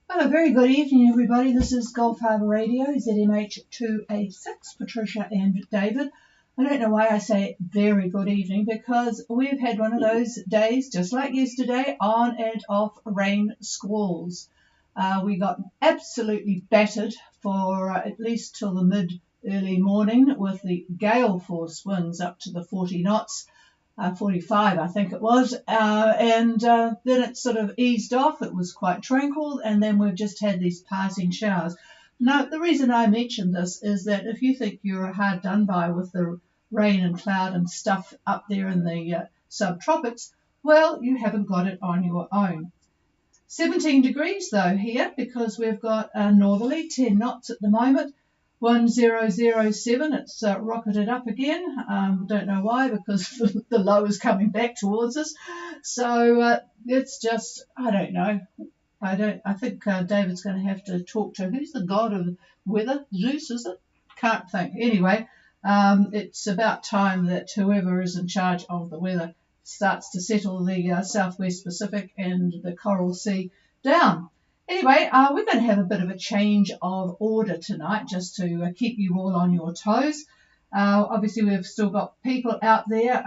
Hello, very good evening, everybody. This is Gulf Harbour Radio, ZMH286, Patricia and David. I don't know why I say very good evening, because we've had one of those days, just like yesterday, on and off rain squalls. We got absolutely battered for at least till the early morning with the gale force winds up to the 40 knots. 45 I think it was, and then it sort of eased off. It was quite tranquil, and then we've just had these passing showers. Now, the reason I mention this is that if you think you're hard done by with the rain and cloud and stuff up there in the subtropics, well, you haven't got it on your own. 17 degrees though here, because we've got a northerly 10 knots at the moment. 1007, it's rocketed up again. Don't know why, because the low is coming back towards us. So it's just, I don't know. I think David's going to have to talk to, who's the god of weather? Zeus, is it? Can't think. Anyway, it's about time that whoever is in charge of the weather starts to settle the southwest Pacific and the Coral Sea down. Anyway, we're going to have a bit of a change of order tonight, just to keep you all on your toes. Obviously, we've still got people out there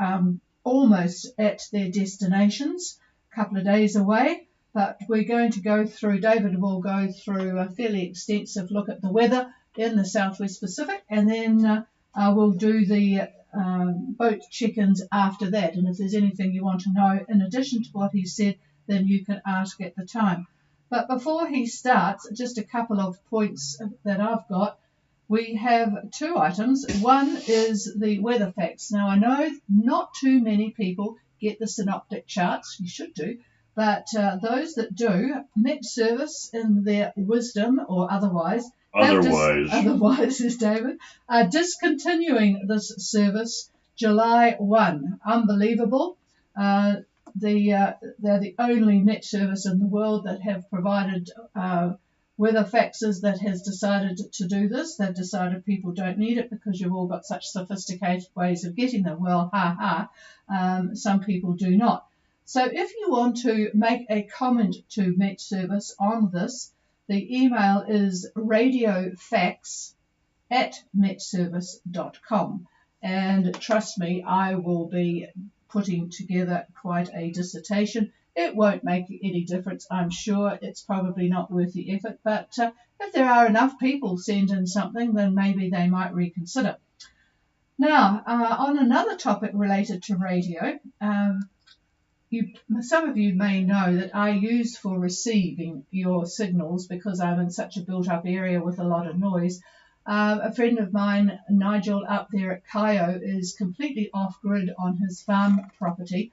almost at their destinations, a couple of days away, but we're going to go through, David will go through a fairly extensive look at the weather in the southwest Pacific, and then we'll do the boat check-ins after that. And if there's anything you want to know in addition to what he said, then you can ask at the time. But before he starts, just a couple of points that I've got. We have two items. One is the weather facts. Now, I know not too many people get the synoptic charts. You should do. But those that do, Met Service, in their wisdom or otherwise, is David, are discontinuing this service July 1. Unbelievable. They're the only Met Service in the world that have provided weather faxes that has decided to do this. They've decided people don't need it because you've all got such sophisticated ways of getting them. Well, some people do not. So if you want to make a comment to Met Service on this, the email is radiofax@metservice.com. And trust me, I will be putting together quite a dissertation. It won't make any difference, I'm sure. It's probably not worth the effort, but if there are enough people send in something, then maybe they might reconsider. Now, on another topic related to radio, some of you may know that I use for receiving your signals, because I'm in such a built-up area with a lot of noise. A friend of mine, Nigel, up there at Kaio, is completely off-grid on his farm property,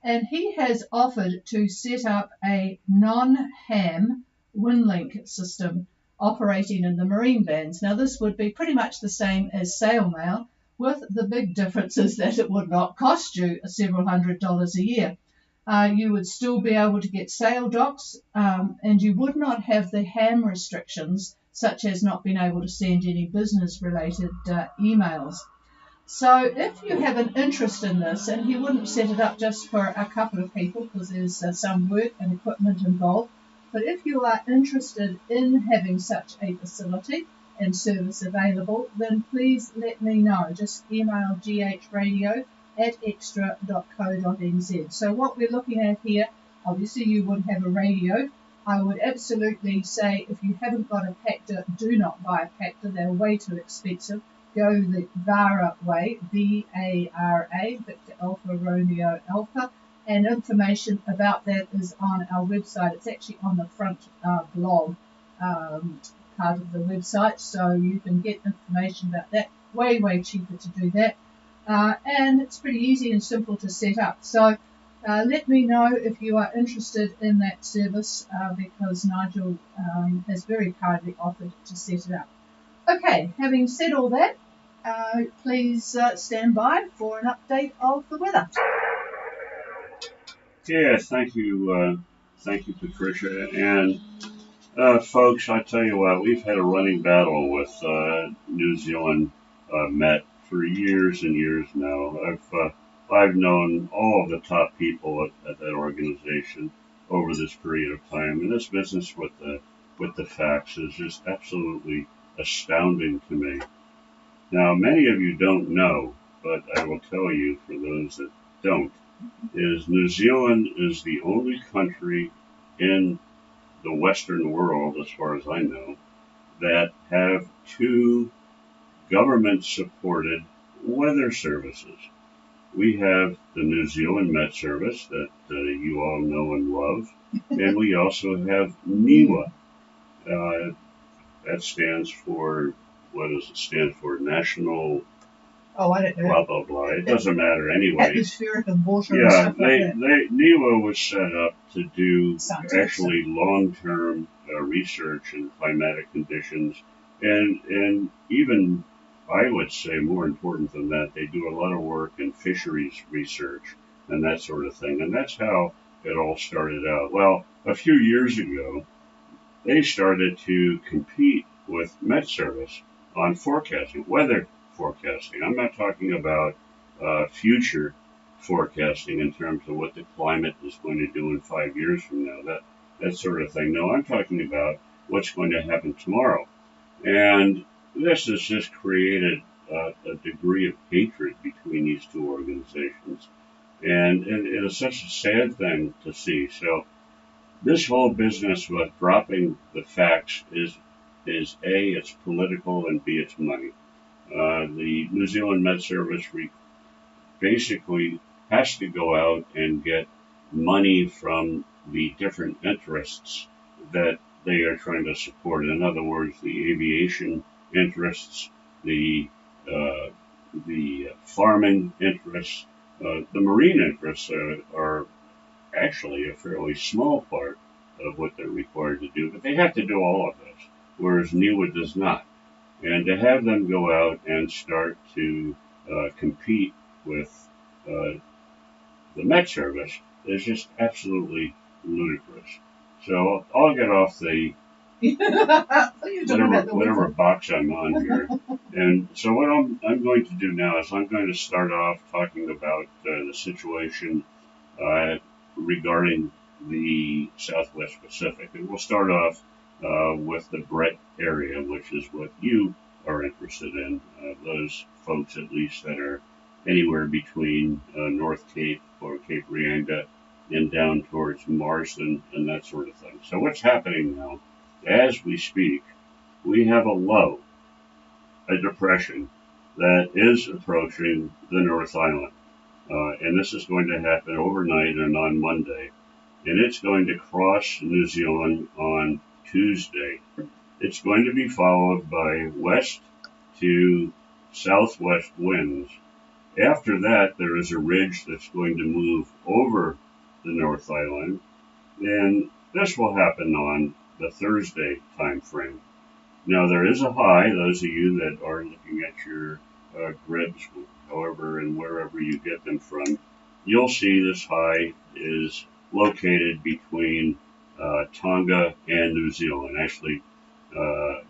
and he has offered to set up a non-ham WinLink system operating in the marine bands. Now, this would be pretty much the same as Sail Mail, with the big difference is that it would not cost you several $100s a year. You would still be able to get sail docs, and you would not have the ham restrictions, such as not being able to send any business-related emails. So if you have an interest in this, and he wouldn't set it up just for a couple of people because there's some work and equipment involved, but if you are interested in having such a facility and service available, then please let me know. Just email ghradio@extra.co.nz. So what we're looking at here, obviously you would have a radio. I would absolutely say if you haven't got a Pacta, do not buy a Pacta. They're way too expensive. Go the VARA way, V-A-R-A, Victor Alpha Romeo Alpha, and information about that is on our website. It's actually on the front blog part of the website, so you can get information about that. Way, way cheaper to do that. And it's pretty easy and simple to set up. So let me know if you are interested in that service, because Nigel has very kindly offered to set it up. Okay, having said all that, please stand by for an update of the weather. Yes, thank you, Patricia. And Folks, I tell you what, we've had a running battle with New Zealand Met for years and years now. I've known all of the top people at that organization over this period of time, and this business with the facts is just absolutely astounding to me. Now, many of you don't know, but I will tell you for those that don't, is New Zealand is the only country in the Western world, as far as I know, that have two government-supported weather services. We have the New Zealand Met Service that you all know and love, and we also have NIWA. Uh, that stands for, what does it stand for? National Oh, I don't know. Blah, blah, blah. It doesn't matter anyway. Atmospheric and water and Yeah, stuff like that. NIWA was set up to do Sounds actually long-term research in climatic conditions, and even I would say more important than that, they do a lot of work in fisheries research and that sort of thing, and that's how it all started out. Well, a few years ago, they started to compete with Met Service on forecasting, weather forecasting. I'm not talking about future forecasting in terms of what the climate is going to do in 5 years from now, that sort of thing. No, I'm talking about what's going to happen tomorrow. And this has just created a degree of hatred between these two organizations. And it is such a sad thing to see. So this whole business with dropping the facts is A, it's political, and B, it's money. The New Zealand Met Service basically has to go out and get money from the different interests that they are trying to support. In other words, the aviation interests, the farming interests, the marine interests are actually a fairly small part of what they're required to do, but they have to do all of this, whereas NIWA does not. And to have them go out and start to compete with uh, the Met Service is just absolutely ludicrous. So I'll get off the whatever box I'm on here. And so what I'm going to do now is I'm going to start off talking about the situation regarding the Southwest Pacific. And we'll start off with the Brett area, which is what you are interested in, those folks at least that are anywhere between North Cape or Cape Reinga and down towards Marsden and that sort of thing. So what's happening now, as we speak, we have a low, a depression that is approaching the North Island. And this is going to happen overnight and on Monday. And it's going to cross New Zealand on Tuesday. It's going to be followed by west to southwest winds. After that, there is a ridge that's going to move over the North Island, and this will happen on the Thursday time frame. Now, there is a high, those of you that are looking at your grids, however and wherever you get them from, you'll see this high is located between Tonga and New Zealand, actually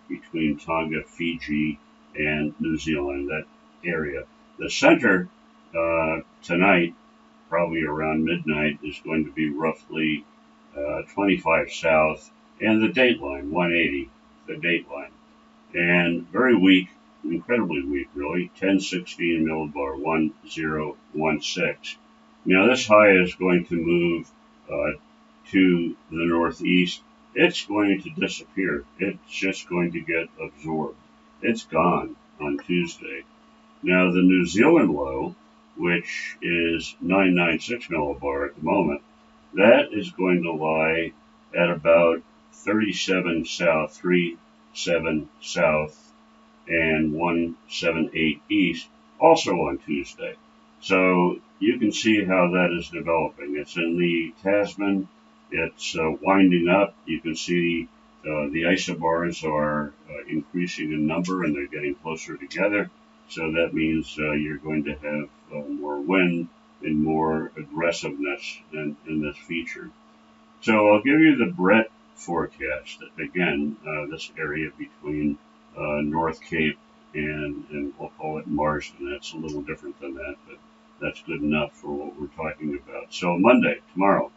between Tonga, Fiji, and New Zealand, that area. The center tonight, probably around midnight, is going to be roughly 25 south, and the dateline, 180, the dateline. And very weak, incredibly weak really, 1016 millibar, 1016. Now this high is going to move to the northeast. It's going to disappear. It's just going to get absorbed. It's gone on Tuesday. Now the New Zealand low, which is 996 millibar at the moment, that is going to lie at about 37 south, 37 south, and 178 east, also on Tuesday. So you can see how that is developing. It's in the Tasman. It's winding up. You can see the isobars are increasing in number and they're getting closer together. So that means you're going to have more wind and more aggressiveness in this feature. So I'll give you the Brett forecast. Again, this area between North Cape and we'll call it Marsden. That's a little different than that, but that's good enough for what we're talking about. So Monday, tomorrow,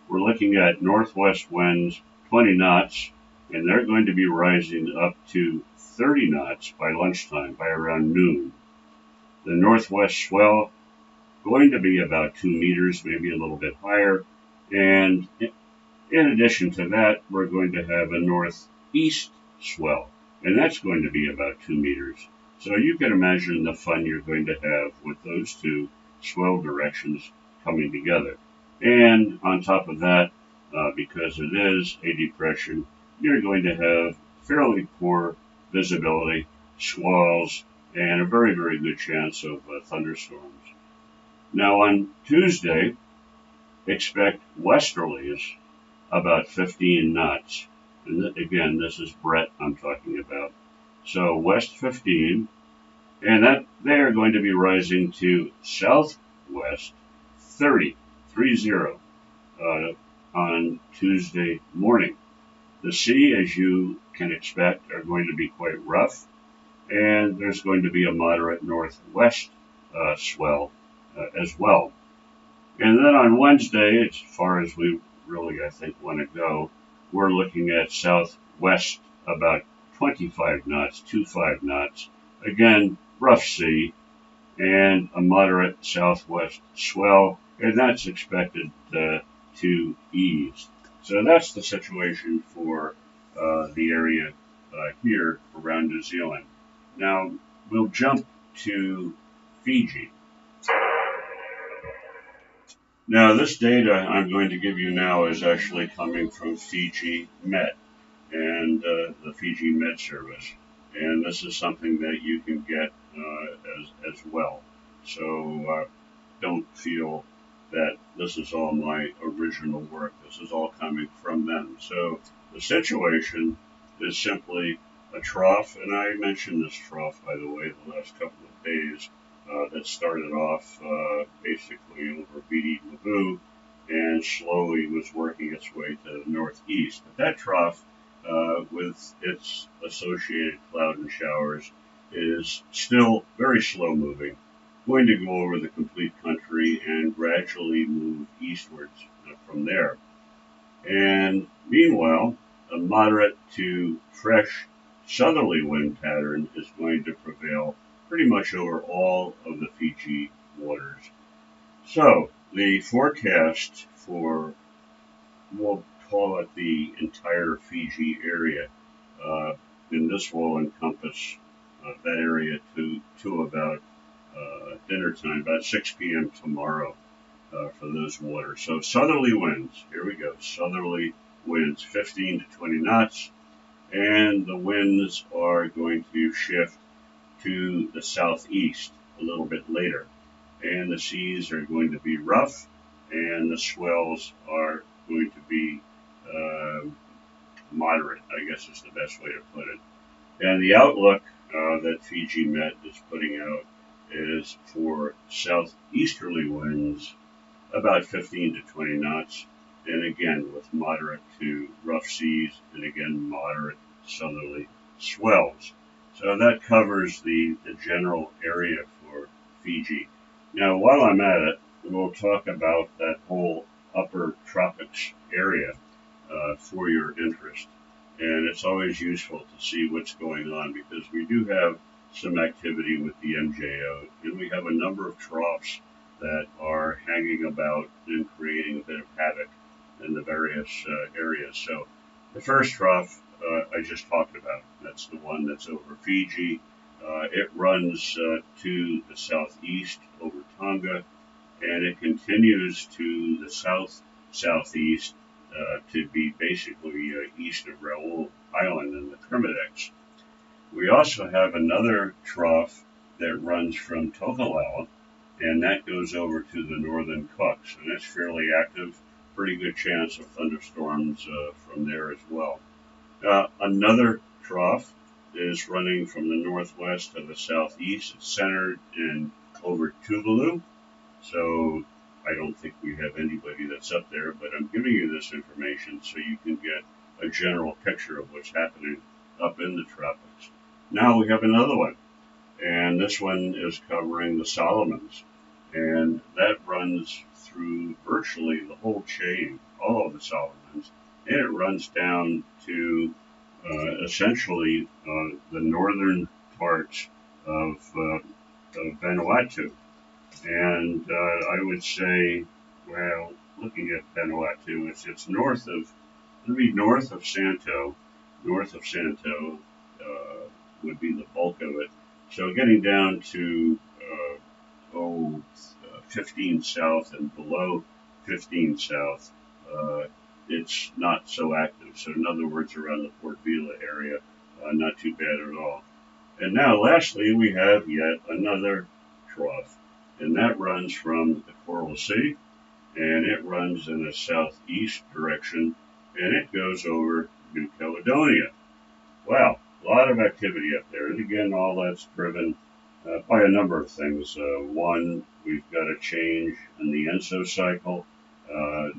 we're looking at northwest winds 20 knots, and they're going to be rising up to 30 knots by lunchtime, by around noon. The northwest swell going to be about 2 meters, maybe a little bit higher. And in addition to that, we're going to have a northeast swell, and that's going to be about 2 meters. So you can imagine the fun you're going to have with those two swell directions coming together. And on top of that, because it is a depression, you're going to have fairly poor visibility, squalls, and a very, very good chance of thunderstorms. Now on Tuesday, expect westerlies about 15 knots. And again, this is Brett I'm talking about. So west 15, and that they are going to be rising to southwest 30 on Tuesday morning. The sea, as you can expect, are going to be quite rough, and there's going to be a moderate northwest swell as well. And then on Wednesday, as far as we really, I think, want to go, we're looking at southwest about 25 knots, 25 knots. Again, rough sea and a moderate southwest swell, and that's expected to ease. So that's the situation for the area here around New Zealand. Now, we'll jump to Fiji. Now, this data I'm going to give you now is actually coming from Fiji Met and the Fiji Met Service. And this is something that you can get as well. So don't feel that this is all my original work. This is all coming from them. So the situation is simply a trough, and I mentioned this trough, by the way, the last couple of days. That started off basically over BD Labu and slowly was working its way to the northeast. But that trough, with its associated cloud and showers, is still very slow moving, going to go over the complete country and gradually move eastwards from there. And meanwhile, a moderate to fresh southerly wind pattern is going to prevail pretty much over all of the Fiji waters. So the forecast for, we'll call it the entire Fiji area, and this will encompass that area to about dinner time, about 6 p.m. tomorrow for those waters. So southerly winds, here we go, southerly winds 15 to 20 knots, and the winds are going to shift to the southeast a little bit later. And the seas are going to be rough, and the swells are going to be moderate, I guess is the best way to put it. And the outlook that Fiji Met is putting out is for southeasterly winds about 15 to 20 knots, and again with moderate to rough seas, and again moderate southerly swells. So that covers the general area for Fiji. Now, while I'm at it, we'll talk about that whole upper tropics area for your interest. And it's always useful to see what's going on because we do have some activity with the MJO, and we have a number of troughs that are hanging about and creating a bit of havoc in the various areas. So the first trough I just talked about, that's the one that's over Fiji. It runs to the southeast over Tonga, and it continues to the southeast to be basically east of Raoul Island in the Kermadec. We also have another trough that runs from Tokelau, and that goes over to the northern Cooks, and that's fairly active. Pretty good chance of thunderstorms from there as well. Another trough is running from the northwest to the southeast. It's centered in over Tuvalu, so I don't think we have anybody that's up there, but I'm giving you this information so you can get a general picture of what's happening up in the tropics. Now we have another one, and this one is covering the Solomons, and that runs through virtually the whole chain, all of the Solomons, and it runs down to essentially the northern parts of Vanuatu. And I would say, well, looking at Vanuatu, it's north of, it'll be north of Santo. North of Santo would be the bulk of it. So getting down to 15 south and below 15 south, it's not so active. So in other words, around the Port Vila area, not too bad at all. And now, lastly, we have yet another trough, and that runs from the Coral Sea, and it runs in a southeast direction, and it goes over New Caledonia. Wow, a lot of activity up there. And again, all that's driven by a number of things. One, we've got a change in the ENSO cycle.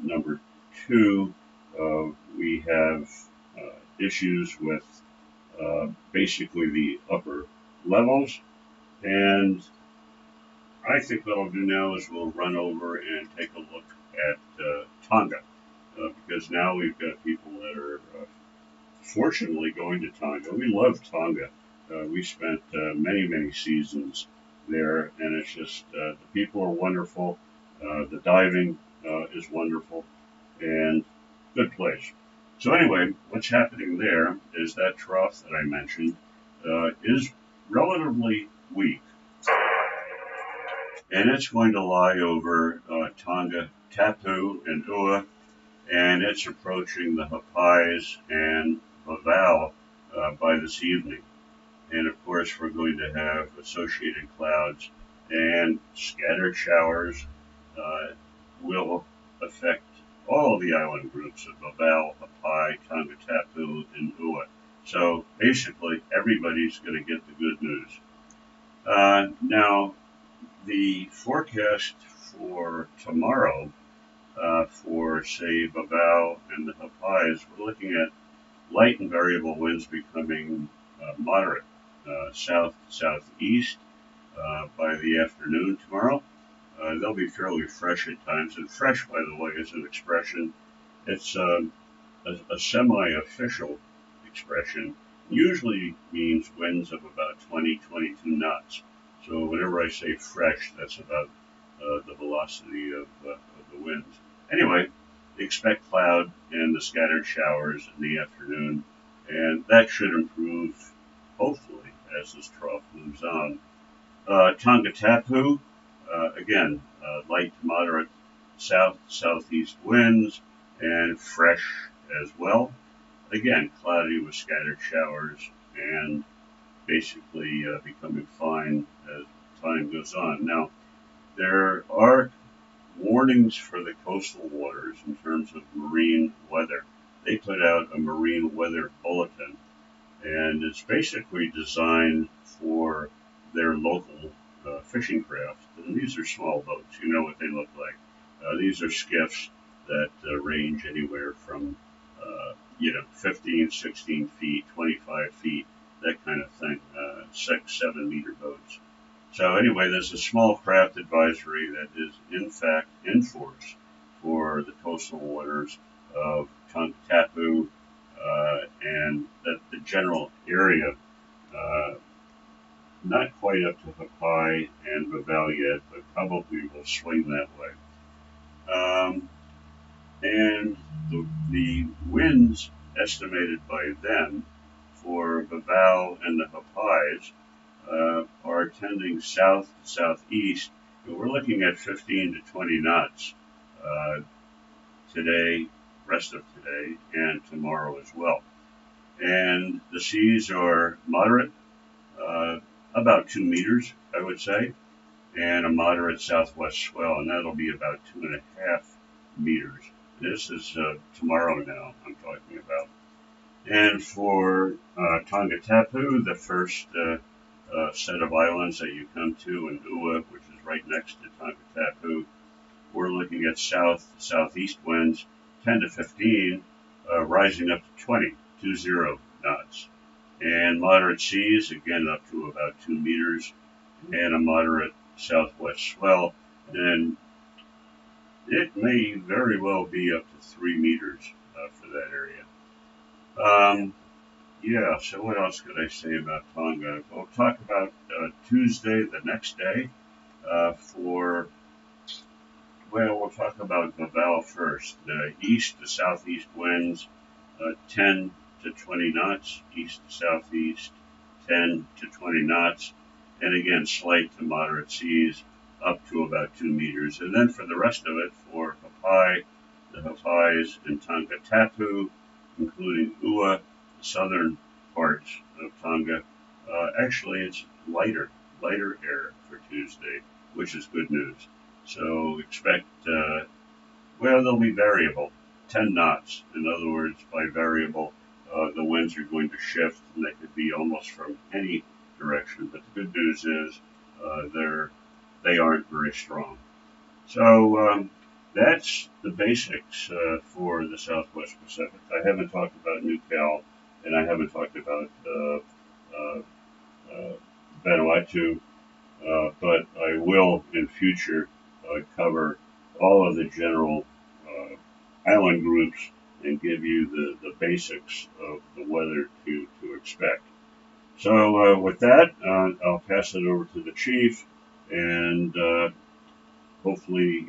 Number two, we have issues with basically the upper levels. And I think what I'll do now is we'll run over and take a look at Tonga, because now we've got people that are fortunately going to Tonga. We love Tonga. We spent many, many seasons there, and it's just the people are wonderful. The diving is wonderful, and good place. So anyway, what's happening there is that trough that I mentioned is relatively weak, and it's going to lie over Tonga, Tapu, and Ua, and it's approaching the Hapais and Vavau by this evening. And of course, we're going to have associated clouds, and scattered showers will affect all the island groups of Vavau, Hapai, Tonga Tapu, and Ua. So basically, everybody's going to get the good news. Now, the forecast for tomorrow for, say, Vavau and the Hapais, we're looking at light and variable winds becoming moderate south-southeast by the afternoon tomorrow. They'll be fairly fresh at times, and fresh, by the way, is an expression. It's a semi-official expression. Usually means winds of about 20, 22 knots. So whenever I say fresh, that's about the velocity of the winds. Anyway, expect cloud and the scattered showers in the afternoon, and that should improve, hopefully, as this trough moves on. Tonga Tapu, again, light to moderate southeast winds, and fresh as well. Again, cloudy with scattered showers, and basically becoming fine as time goes on. Now, there are warnings for the coastal waters in terms of marine weather. They put out a marine weather bulletin, and it's basically designed for their local fishing craft. And these are small boats. You know what they look like. These are skiffs that range anywhere from 15, 16 feet, 25 feet, that kind of thing, 6, 7 meter boats. So anyway, there's a small craft advisory that is in fact in force for the coastal waters of Tonga Tapu and the general area, not quite up to Hapai and Vavau yet, but probably will swing that way. And the winds estimated by them for Vavau and the Hapais are tending south to southeast. We're looking at 15 to 20 knots today, rest of today, and tomorrow as well. And the seas are moderate, about 2 meters, I would say, and a moderate southwest swell, and that'll be about 2.5 meters. This is tomorrow now I'm talking about. And for Tonga Tapu, the first set of islands that you come to in Ua, which is right next to Tonga Tapu, we're looking at southeast winds 10 to 15, rising up to 20 knots. And moderate seas, again up to about 2 meters, and a moderate southwest swell. And it may very well be up to 3 meters for that area. Yeah, so what else could I say about Tonga? We'll talk about Tuesday, the next day, we'll talk about Gaval first. East to southeast winds, 10 to 20 knots, east to southeast, 10 to 20 knots, and again, slight to moderate seas, up to about 2 meters. And then for the rest of it, for Hapai, the Hawaiis, and Tonga Tatu, including Ua, the southern parts of Tonga, actually it's lighter air for Tuesday, which is good news. So expect, they'll be variable, 10 knots. In other words, by variable, the winds are going to shift, and they could be almost from any direction. But the good news is they aren't very strong. So that's the basics for the Southwest Pacific. I haven't talked about New Cal, and I haven't talked about Vanuatu, but I will in future cover all of the general island groups and give you the basics of the weather to expect. So with that, I'll pass it over to the chief, and hopefully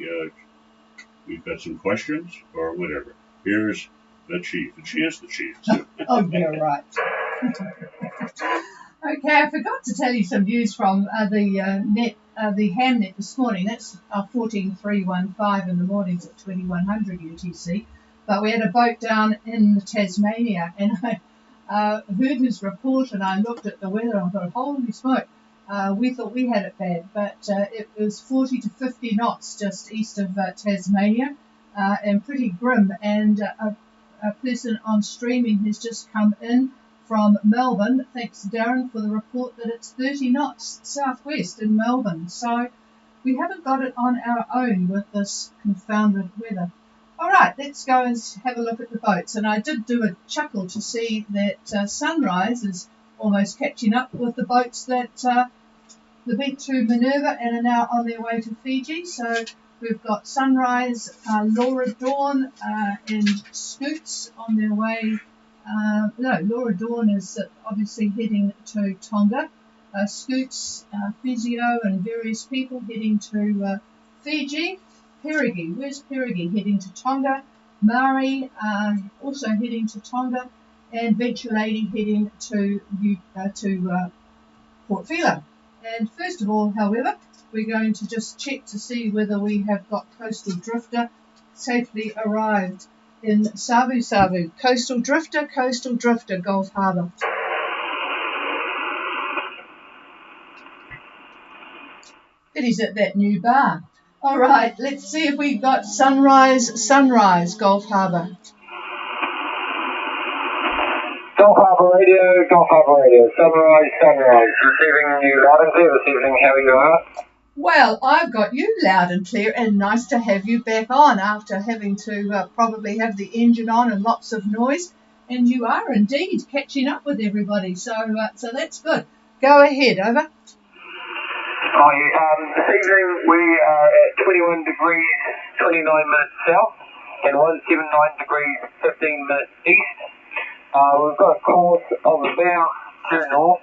we've got some questions or whatever. Here's the chief, and she is the chief. Oh, you're right. Okay, I forgot to tell you some news from the Hamnet this morning. That's 14315 in the mornings at 2100 UTC. But we had a boat down in Tasmania, and I heard his report, and I looked at the weather, and I thought, holy smoke, we thought we had it bad, but it was 40 to 50 knots just east of Tasmania, and pretty grim. And a person on streaming has just come in from Melbourne. Thanks, Darren, for the report that it's 30 knots southwest in Melbourne. So we haven't got it on our own with this confounded weather. All right, let's go and have a look at the boats. And I did do a chuckle to see that Sunrise is almost catching up with the boats that went to Minerva and are now on their way to Fiji. So we've got Sunrise, Laura Dawn, and Scoots on their way. Laura Dawn is obviously heading to Tonga. Scoots, Physio, and various people heading to Fiji. Perigi, where's Perigi? Heading to Tonga. Maori also heading to Tonga, and Venture Lady heading to Port Phillip. And first of all, however, we're going to just check to see whether we have got Coastal Drifter safely arrived in Savu Savu. Coastal Drifter, Gulf Harbour. It is at that new bar. All right, let's see if we've got Sunrise, Gulf Harbour. Gulf Harbour Radio, Sunrise. Receiving you loud and clear this evening, how are you? Well, I've got you loud and clear, and nice to have you back on after having to probably have the engine on and lots of noise. And you are indeed catching up with everybody, so that's good. Go ahead, over. This evening we are at 21 degrees, 29 minutes south, and 179 degrees, 15 minutes east. We've got a course of about due north,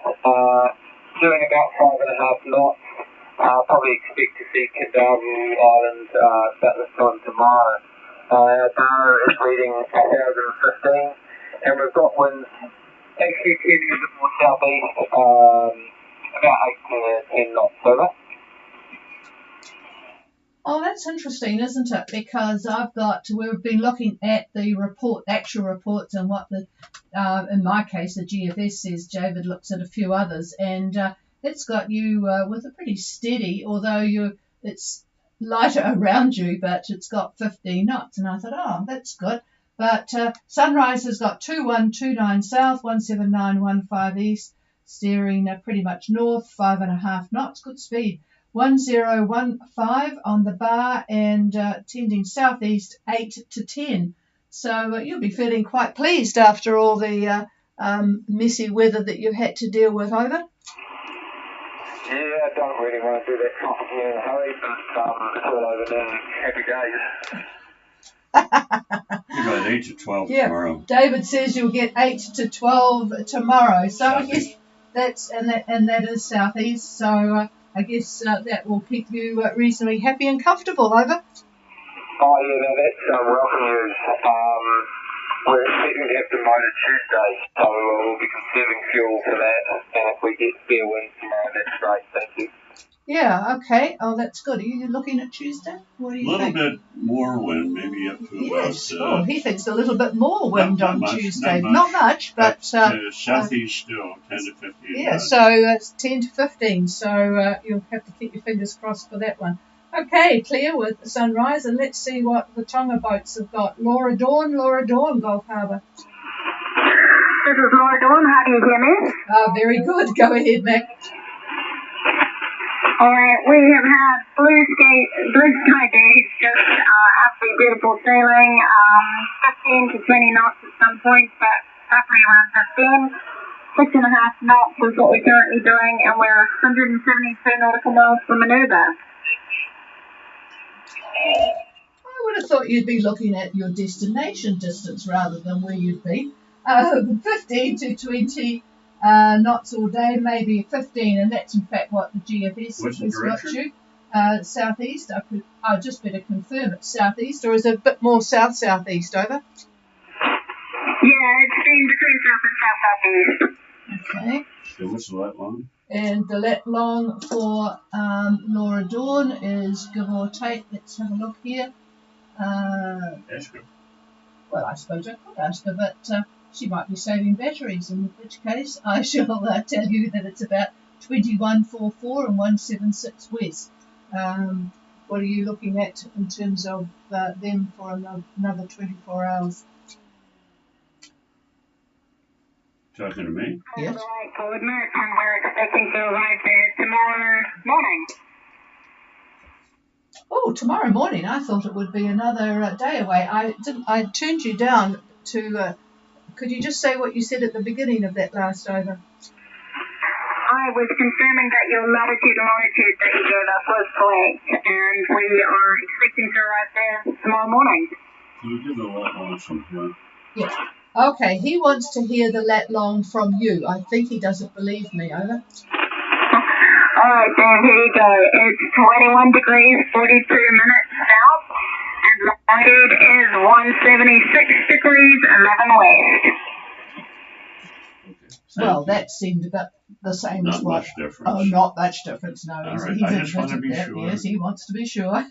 doing about 5.5 knots. Probably expect to see Kadavu Island about this time tomorrow. Our bar is reading 1,015, and we've got winds actually turning a bit more southeast, about 8 to 10 knots over. Oh, that's interesting, isn't it? Because we've been looking at the actual reports, and what in my case, the GFS says. David looks at a few others, and it's got you with a pretty steady, although it's lighter around you, but it's got 15 knots. And I thought, oh, that's good. But Sunrise has got 2129 south, 17915 east, steering pretty much north, 5.5 knots, good speed. 1015 on the bar, and tending southeast 8 to 10. So you'll be feeling quite pleased after all the messy weather that you've had to deal with, over. Yeah, I don't really want to do that trip again in a hurry, but it's all over now. Happy days. You got 8 to 12 Yeah. tomorrow. David says you'll get 8 to 12 tomorrow. So I guess that's and that is southeast. So I guess that will keep you reasonably happy and comfortable, over. Oh yeah, no, that's welcome news. We're expecting to have the motor Tuesday, so we'll be conserving fuel for that. And if we get fair wind tomorrow, that's great. Thank you. Yeah, okay. Oh, that's good. Are you looking at Tuesday? What do you think? A little bit more wind, maybe up to Yes. about... He thinks a little bit more wind not on much, Tuesday. not much, but... southeast still, 10 to 15. Yeah, so it's 10 to 15, so you'll have to keep your fingers crossed for that one. Okay, clear with Sunrise, and let's see what the Tonga boats have got. Laura Dawn, Gulf Harbour. This is Laura Dawn. How do you hear me? Very good. Go ahead, Mac. Alright, we have had blue sky days, just absolutely beautiful sailing, 15 to 20 knots at some points, but roughly around 15. 6.5 knots is what we're currently doing, and we're 172 nautical miles from Manuba. I would have thought you'd be looking at your destination distance rather than where you'd be. 15 to 20 knots all day, maybe 15, and that's in fact what the GFS has got you. Southeast. I'll just better confirm it's southeast, or is it a bit more south-southeast, over? Yeah, it's been between south and south-southeast. Okay. So what's the lat long? And the lat long for Laura Dawn is, give or take, let's have a look here. Ask her. Well, I suppose I could ask her, but she might be saving batteries, in which case I shall tell you that it's about 2144 and 176 west. What are you looking at in terms of them for another 24 hours? Talking to me? Yes. Right, coordinates, and we're expecting to arrive there tomorrow morning. Oh, tomorrow morning. I thought it would be another day away. I turned you down to. Could you just say what you said at the beginning of that last over? I was confirming that your latitude and longitude that you gave us was correct, and we are expecting to arrive there tomorrow morning. Can you do the lat long from here? Yes. Okay, he wants to hear the lat long from you. I think he doesn't believe me, over. Alright, then here you go. It's 21 degrees, 42 minutes south, and latitude is 176 degrees, 11 west. Okay. Well, that seemed about the same as Not what. much difference. Oh, not much difference. No, All he's right, I just want to admitted be that. sure. Yes, he wants to be sure.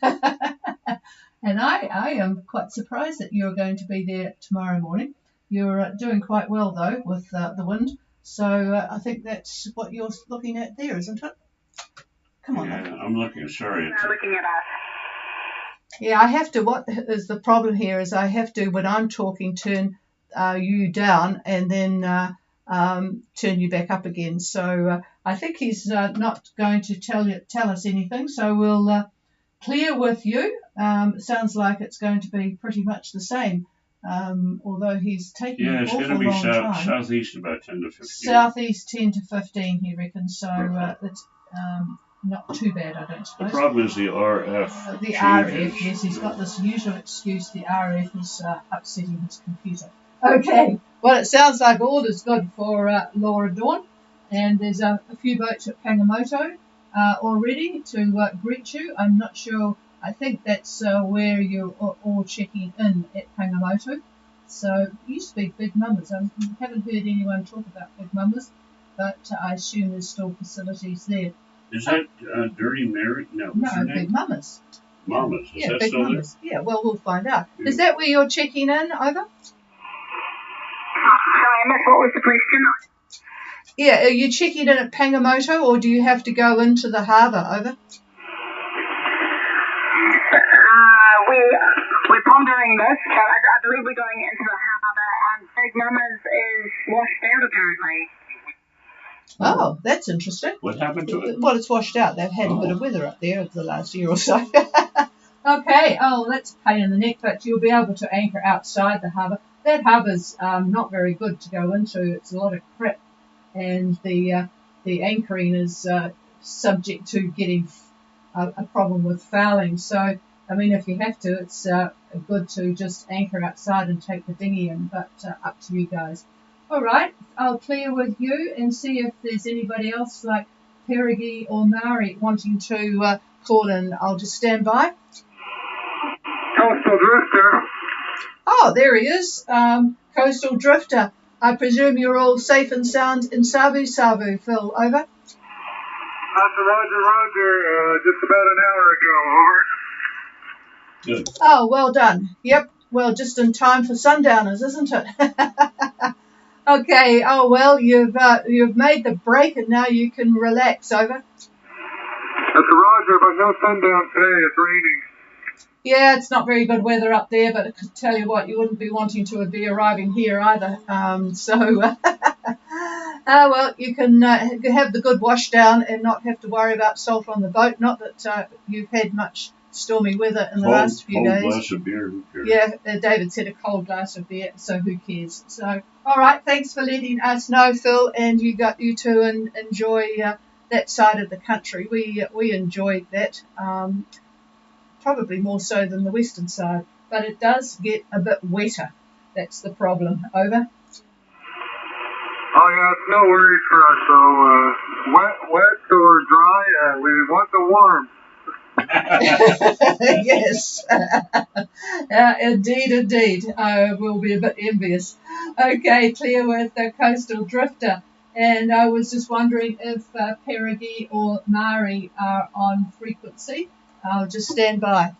And I am quite surprised that you're going to be there tomorrow morning. You're doing quite well, though, with the wind. So I think that's what you're looking at there, isn't it? Come on. Yeah, I'm looking, sorry. They're looking at us. Yeah, I have to. What is the problem here is I have to, when I'm talking, turn you down and then turn you back up again. So I think he's not going to tell us anything. So we'll clear with you. Sounds like it's going to be pretty much the same. Although he's taking an Yeah, it's awful going to be long time. southeast about 10 to 15. Southeast 10 to 15, he reckons. So it's not too bad, I don't The suppose. problem is the RF The changes. RF, yes, he's got this usual excuse. The RF is upsetting his computer. Okay, well, it sounds like all is good for Laura Dawn, and there's a few boats at Pangamoto already to greet you. I'm not sure. I think that's where you're all checking in at Pangamoto. So it used to be Big Mamas. I haven't heard anyone talk about Big Mamas, but I assume there's still facilities there. Is that Dirty Mary? No, what's her No, name? Big Mamas. Mama's. Is Yeah, that Big still Mamas. Yeah, well, we'll find out. Yeah. Is that where you're checking in, over? Sorry, I missed what was the question? Yeah, are you checking in at Pangamoto, or do you have to go into the harbour, over? We're pondering this, but I believe we're going into the harbour, and Big Mama's is washed out apparently. Oh, that's interesting. What happened to it? Well, it's washed out. They've had a bit of weather up there over the last year or so. Okay, oh, that's a pain in the neck, but you'll be able to anchor outside the harbour. That harbour's not very good to go into. It's a lot of crap, and the anchoring is subject to getting a problem with fouling. So, I mean, if you have to, it's good to just anchor outside and take the dinghy in, but up to you guys. All right, I'll clear with you and see if there's anybody else like Perigi or Maori wanting to call in. I'll just stand by. Coastal Drifter. Oh, there he is. Coastal Drifter. I presume you're all safe and sound in Savu, Phil. Over. Roger, just about an hour ago, over. Good. Oh, well done. Yep. Well, just in time for sundowners, isn't it? Okay. Oh well, you've made the break and now you can relax. Over. That's a Roger, but no sundown today. It's raining. Yeah, it's not very good weather up there, but I could tell you what, you wouldn't be wanting to be arriving here either. Well, you can have the good wash down and not have to worry about salt on the boat. Not that you've had much stormy weather in the last few days. Cold glass of beer, who cares? Yeah, David said a cold glass of beer, so who cares? So, all right, thanks for letting us know, Phil, and you two and enjoy that side of the country. We enjoyed that. Probably more so than the western side, but it does get a bit wetter. That's the problem. Over. Oh yeah, it's no worries for us. So wet or dry, we want the warm. Yes, indeed. We'll be a bit envious. Okay, clear with the Coastal Drifter, and I was just wondering if Perigi or Maori are on frequency. I'll just stand by.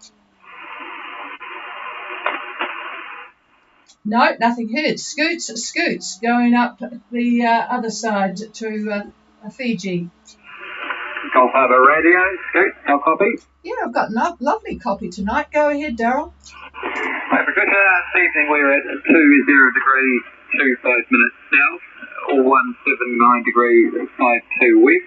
No, nothing heard. Scoots, going up the other side to Fiji. Gulf Harbour Radio, Scoot, no copy. Yeah, I've got a lovely copy tonight. Go ahead, Daryl. Right, for good this evening we're at 20 degrees 25 minutes south, 179 degrees 52 west.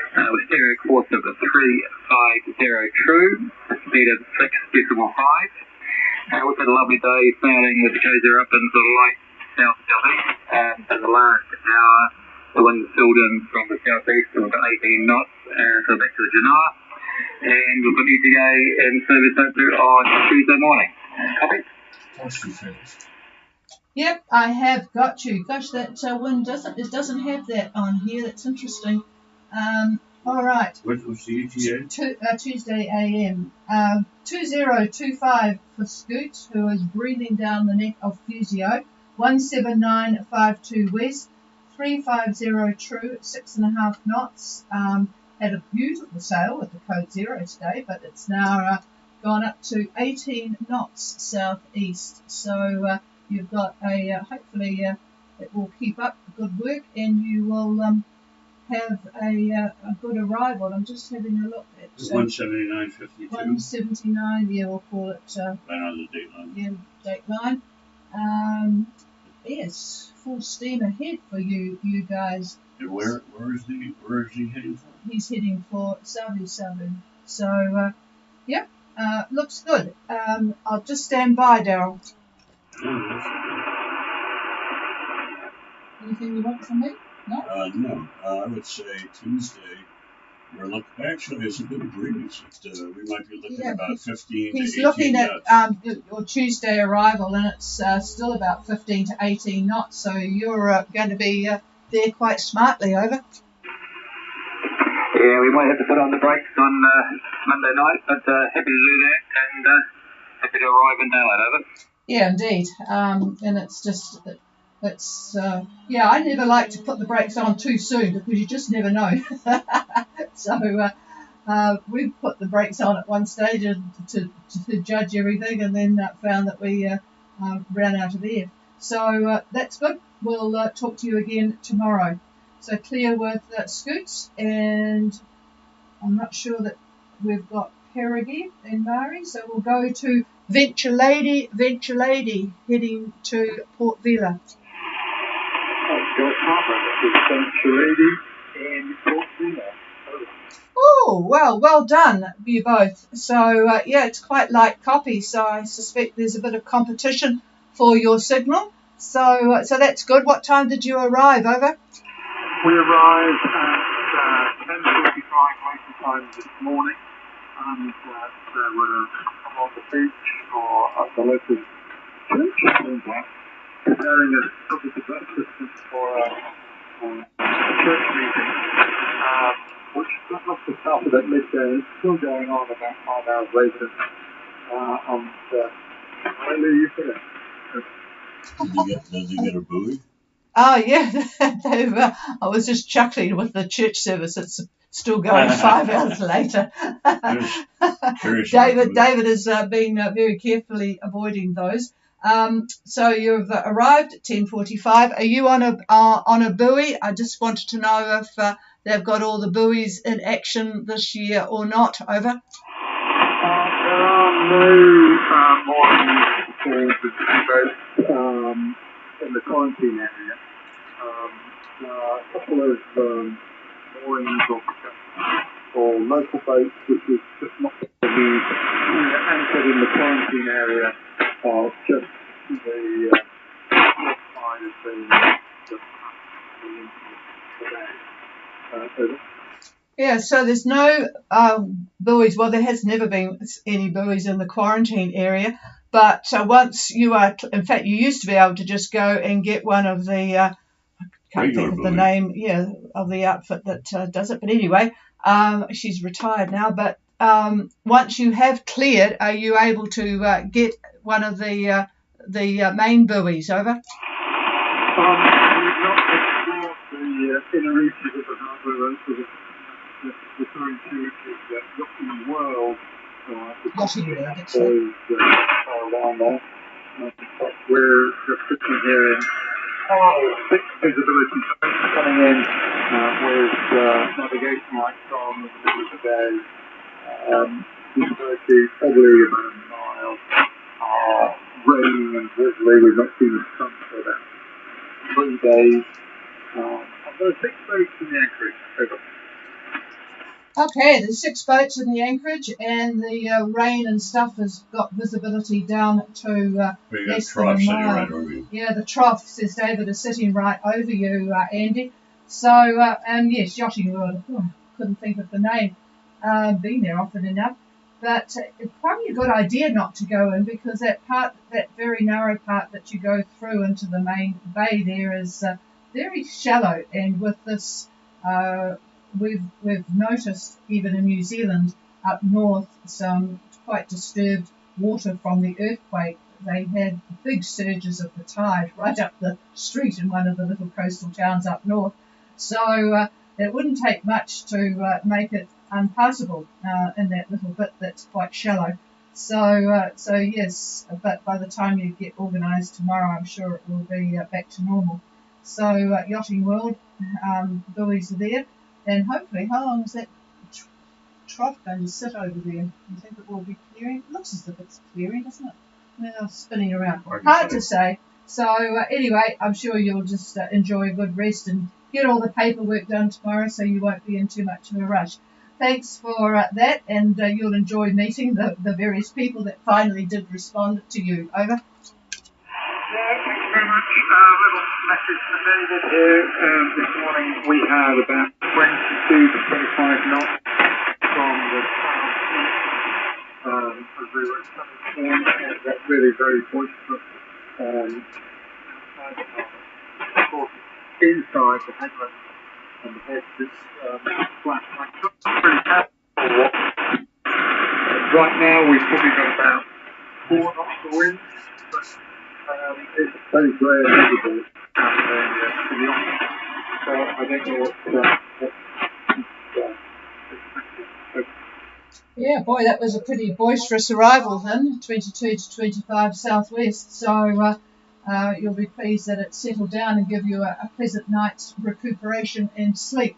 With stereo course of 350 true, speed of 6.5. We've had a lovely day sailing with the Gazer up into the light south-southeast, and for the last hour the wind filled in from the southeast to about 18 knots, so back to the Genoa, and we've got ETA in service over on Tuesday morning. Copy? Yep, I have got you. Gosh, that wind doesn't have that on here. That's interesting. All right. What was the ETA? Tuesday AM. 2025 for Scoot, who is breathing down the neck of Fusio. 17952 west, 350 true, 6.5 knots. Had a beautiful sail with the code 0 today, but it's now gone up to 18 knots southeast. So you've got hopefully it will keep up good work, and you will have a good arrival. I'm just having a look at 179.52. 179. Yeah, we'll call it. Right on the date line. Yeah, date line. Yes, full steam ahead for you guys. And where is he heading for? He's heading for Savu. So yep, looks good. I'll just stand by, Daryl. Anything you want from me? No? No. I would say Tuesday. Actually, it's a good breeze. We might be looking at about 15 He's to 18 looking knots. at your Tuesday arrival, and it's still about 15 to 18 knots, so you're going to be there quite smartly. Over. Yeah, we might have to put on the brakes on Monday night, but happy to do that, and happy to arrive in daylight. Over. Yeah, indeed. And it's just... I never like to put the brakes on too soon because you just never know. So we put the brakes on at one stage to judge everything, and then found that we ran out of air. So that's good. We'll talk to you again tomorrow. So clear with Scoots, and I'm not sure that we've got Perigi and Maori, so we'll go to Venture Lady, heading to Port Vila. Gulf Harbour, this is Venture Lady in Port Vila. Oh, well done, you both. So, yeah, it's quite light copy, so I suspect there's a bit of competition for your signal. So that's good. What time did you arrive, over? We arrived at 10:45 local time this morning, and we're on the beach or at the local church, preparing a couple of breakfast for a church meeting, which must have started at midday. It's still going on about 5 hours later, and really you finish. Does he get a buoy? Oh, yeah. I was just chuckling with the church service. It's still going 5 hours later. David has been very carefully avoiding those. So you've arrived at 10:45. Are you on a buoy? I just wanted to know if they've got all the buoys in action this year or not. Over. There are no moorings for visiting boats in the quarantine area. There are a couple of moorings or local boats, which is just not to be anchored in the quarantine area, or just the side of the Yeah, so there's no buoys. Well, there has never been any buoys in the quarantine area, but once you are, in fact, you used to be able to just go and get one of the, can't think of the name, of the outfit that does it. But anyway, she's retired now. But once you have cleared, are you able to get one of the main buoys, over? We've not explored the inner reaches of the harbour, referring to which is Yachting World. Yachting World, that's right. Around there. But we're just sitting here in fixed visibility coming in with navigation lights on in the middle of the day. Visibility probably about a mile. Raining and drizzly. We've not seen the sun for about 3 days. And there are 6 boats in the anchorage. Okay, there's 6 boats in the anchorage, and the rain and stuff has got visibility down to less than a mile. Right over you. Yeah, the trough, says David, is sitting right over you, Andy. So, and yes, Yachting World. Couldn't think of the name. Been there often enough. But it's probably a good idea not to go in, because that very narrow part that you go through into the main bay there is very shallow, and with this we've noticed even in New Zealand up north some quite disturbed water from the earthquake. They had big surges of the tide right up the street in one of the little coastal towns up north. So it wouldn't take much to make it unpassable in that little bit that's quite shallow. So yes, but by the time you get organised tomorrow, I'm sure it will be back to normal. So Yachting World, buoys are there. And hopefully, how long is that trough going to sit over there? You think it will be clearing? It looks as if it's clearing, doesn't it? Now spinning around. Hard to say. So anyway, I'm sure you'll just enjoy a good rest and get all the paperwork done tomorrow, so you won't be in too much of a rush. Thanks for that, and you'll enjoy meeting the various people that finally did respond to you. Over. Yeah, thank you very much. Little message for David here. This morning we had about 22 to 25 knots from the south as we were coming in, and that's really very boisterous outside the harbour. Of course, inside the headland and the head is flat. Right now we've probably got about 4 knots of wind, but it's very grey and visible out there in the office. So I don't know what Yeah, boy, that was a pretty boisterous arrival then, 22 to 25 southwest. So you'll be pleased that it settled down and give you a pleasant night's recuperation and sleep.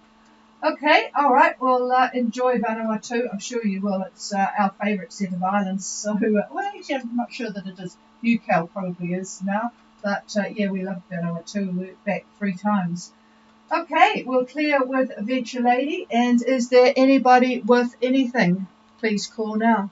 Okay, all right, well, enjoy Vanuatu. I'm sure you will. It's our favourite set of islands. So, well, actually, I'm not sure that it is. Newcastle probably is now. But, yeah, we love Vanuatu. We went back 3 times. Okay, we'll clear with Venture Lady. And is there anybody with anything? Please call now.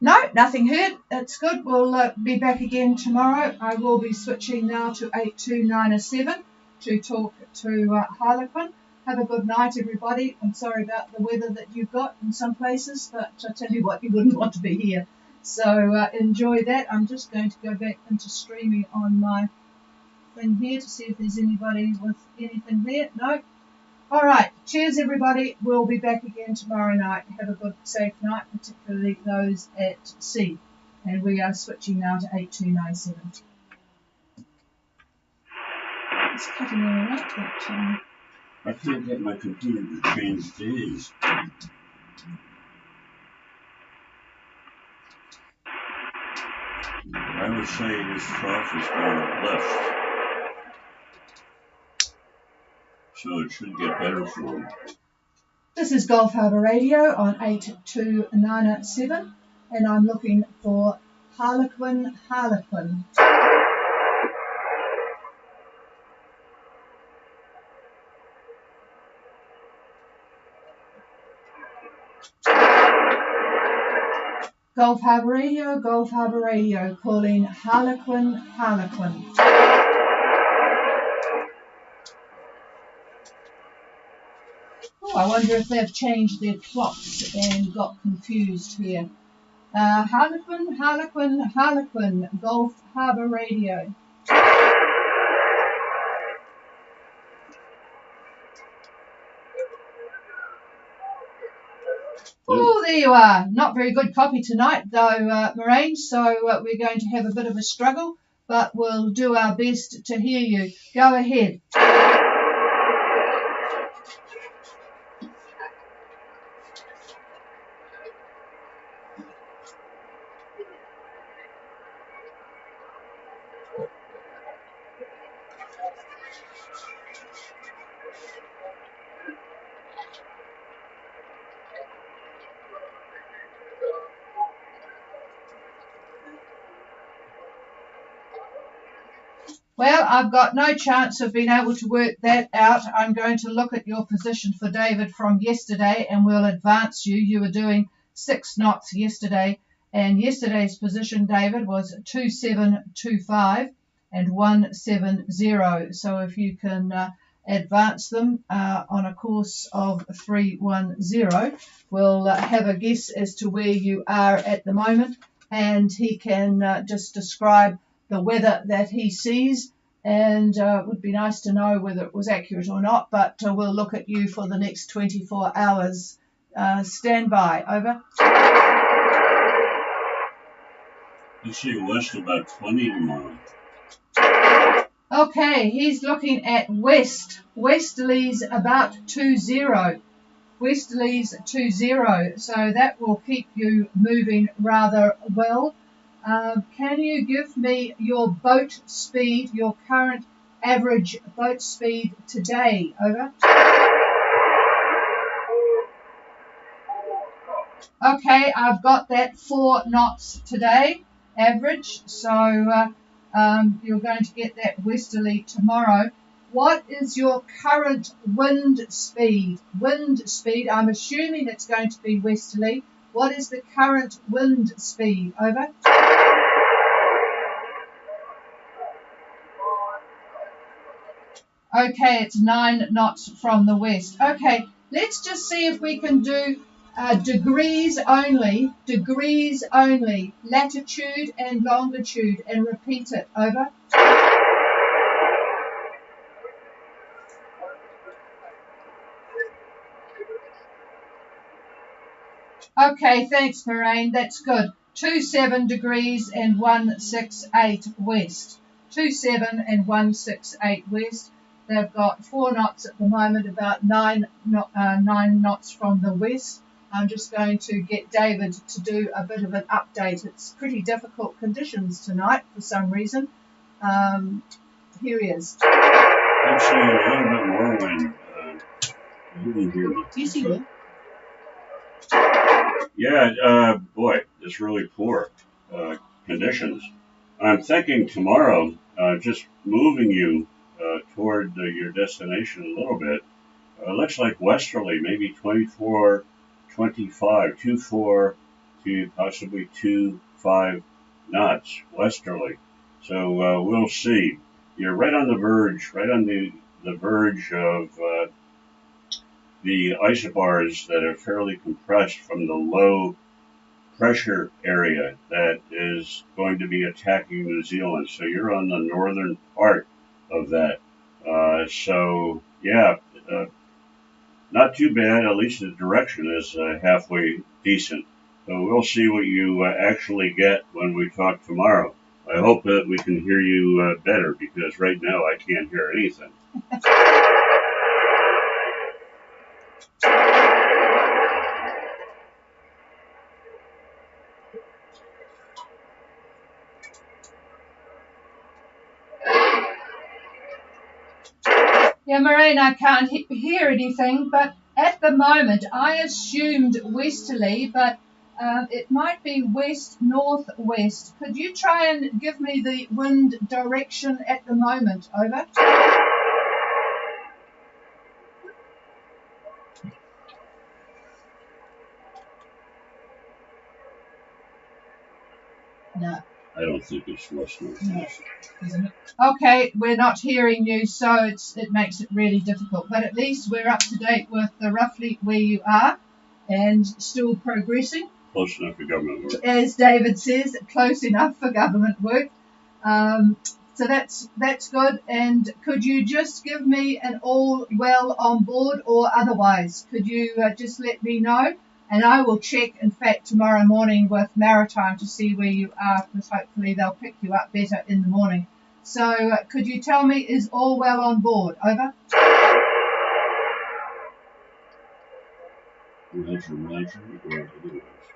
No, nothing heard. That's good. We'll be back again tomorrow. I will be switching now to 8297 to talk to Harlequin. Have a good night, everybody. I'm sorry about the weather that you've got in some places, but I tell you what, you wouldn't want to be here. So enjoy that. I'm just going to go back into streaming on my thing here to see if there's anybody with anything there. No. All right. Cheers, everybody. We'll be back again tomorrow night. Have a good, safe night, particularly those at sea. And we are switching now to 8297. It's cutting all right, but... I can't get my computer to change days. I would say his trough is going left. So it should get better for him. This is Gulf Harbour Radio on 8297, and I'm looking for Harlequin. Gulf Harbour Radio, calling Harlequin. Oh, I wonder if they've changed their clocks and got confused here. Harlequin, Gulf Harbour Radio. Oh, there you are. Not very good copy tonight, though, Moraine, so we're going to have a bit of a struggle, but we'll do our best to hear you. Go ahead. Well, I've got no chance of being able to work that out. I'm going to look at your position for David from yesterday and we'll advance you. You were doing 6 knots yesterday, and yesterday's position, David, was 2725 and 170. So if you can advance them on a course of 310, we'll have a guess as to where you are at the moment, and he can just describe the weather that he sees, and it would be nice to know whether it was accurate or not, but we'll look at you for the next 24 hours. Stand by. Over. You see west about 20 tomorrow. Okay, he's looking at west. Westerlies about 20. Westerlies 20, so that will keep you moving rather well. Can you give me your boat speed, your current average boat speed today? Over. Okay, I've got that 4 knots today, average, so you're going to get that westerly tomorrow. What is your current wind speed? Wind speed, I'm assuming it's going to be westerly. What is the current wind speed? Over. Okay, it's 9 knots from the west. Okay, let's just see if we can do degrees only, latitude and longitude, and repeat it. Over. Okay, thanks, Moraine. That's good. 27 degrees and 168 west. 27 and 168 west. They've got 4 knots at the moment, about 9 knots from the west. I'm just going to get David to do a bit of an update. It's pretty difficult conditions tonight for some reason. Here he is. Actually, a little bit more wind. You can hear me. Yes, he will. Yeah, boy, it's really poor conditions. I'm thinking tomorrow, just moving you toward your destination a little bit. Looks like westerly, maybe 24, 25, 24 to possibly 25 knots westerly. So we'll see. You're right on the verge, right on the verge of the isobars that are fairly compressed from the low pressure area that is going to be attacking New Zealand. So you're on the northern part of that. Yeah, uh, not too bad. At least the direction is halfway decent. So we'll see what you actually get when we talk tomorrow. I hope that we can hear you better because right now I can't hear anything. Yeah, Maureen, I can't hear anything, but at the moment I assumed westerly, but it might be west-northwest. Could you try and give me the wind direction at the moment? Over. No. I don't think it's west-northwest. No. Okay, we're not hearing you, so it makes it really difficult. But at least we're up to date with roughly where you are and still progressing. Close enough for government work. As David says, close enough for government work. So that's good. And could you just give me an all well on board or otherwise? Could you just let me know? And I will check, in fact, tomorrow morning with Maritime to see where you are, because hopefully they'll pick you up better in the morning. So could you tell me, is all well on board? Over.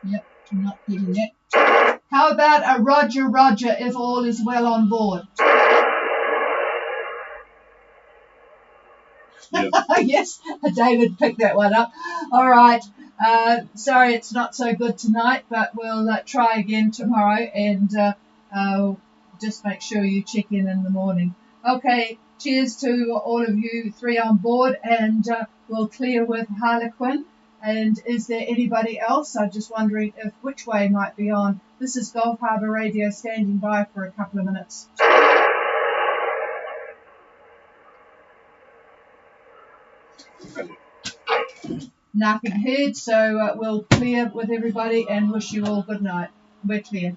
Yep, I'm not getting that. How about a Roger, Roger, if all is well on board? Yep. Yes, David picked that one up. All right. Sorry it's not so good tonight, but we'll try again tomorrow and just make sure you check in the morning. Okay, cheers to all of you three on board, and we'll clear with Harlequin. And is there anybody else? I'm just wondering if which way might be on. This is Gulf Harbour Radio standing by for a couple of minutes. Nothing heard, so we'll clear with everybody and wish you all good night. We're clear.